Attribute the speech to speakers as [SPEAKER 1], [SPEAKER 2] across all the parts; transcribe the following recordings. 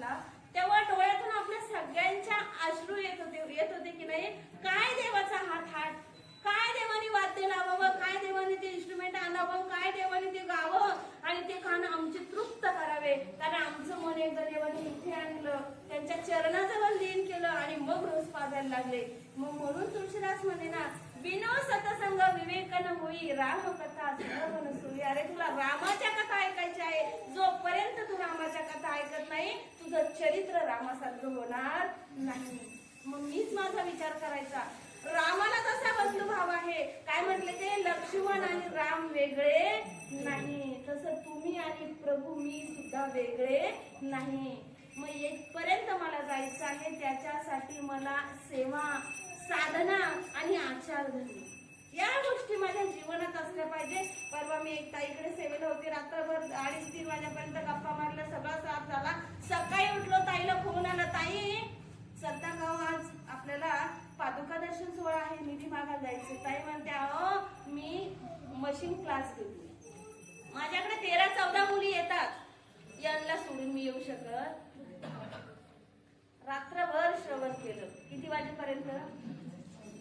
[SPEAKER 1] झाला तेव्हा डोळ्यातून आपल्या सगळ्यांच्या अश्रू येत होते की नाही, काय देवाचा हात, काय देवाने वाद्य लावावं, काय देवाने ते इन्स्ट्रुमेंट आणावं, काय देवाने ते गावं आणि ते खाणं आमचे तृप्त करावे. कारण आमचं मन एकदा देवाने इथे आणलं, त्यांच्या चरणाजवळ लीन केलं आणि मग रोज पाजायला लागले. मग म्हणून तुळशीदास म्हणे ना, बिनो सतसंग विवेकन होई राम कथा सर्वन सोयी. अरे तुला रामाच्या कथा ऐकायच्या आहे, जोपर्यंत तू रामाच्या कथा ऐकत नाही तुझं चरित्र रामासारखं होणार नाही. मग मीच माझा विचार करायचा, रामाला तसा बंधुभाव आहे, काय म्हटले ते, लक्ष्मण आणि राम वेगळे नाही, तसं तुम्ही आणि प्रभू मी सुद्धा वेगळे नाही. मग येथपर्यंत मला जायचं आहे, त्याच्यासाठी मला सेवा, साधना आणि आचारधर्म या गोष्टी माझ्या जीवनात असल्या पाहिजे. परवा मी एक ताईकडे सेवेला होते, रात्रभर 2:30-3 वाजेपर्यंत गप्पा मारल्या, सगळा साफ झाला. सकाळी उठलो, ताईला फोन आला, ताई सत्ता गाव आज आपल्याला पादुका दर्शन सोहळा आहे, निधी मागायला जायचं. ताई म्हणते, अहो मी मशीन क्लास घेतली, माझ्याकडे 13-14 मुली येतात, यांना सोडून मी येऊ शकत. रात्रभर श्रवण केलं, किती वाजेपर्यंत,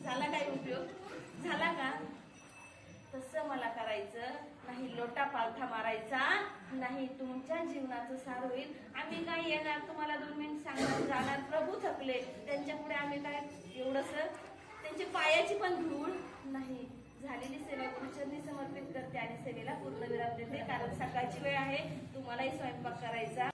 [SPEAKER 1] झाला काय उपयोग, झाला का? तसं मला करायचं नाही, लोटा पालथा मारायचा नाही, तुमच्या जीवनाचं सार होईल. आम्ही काय येणार, तुम्हाला 2 मिनिट सांगणार, जाणार, प्रभू थकले, त्यांच्या पुढे आम्ही काय एवढंस, त्यांची पायाची पण धूळ नाही. झालेली सेवा गुरुचरणी समर्पित करते आणि सेवेला पूर्ण विराम देते, कारण सकाळची वेळ आहे, तुम्हालाही स्वयंपाक करायचा.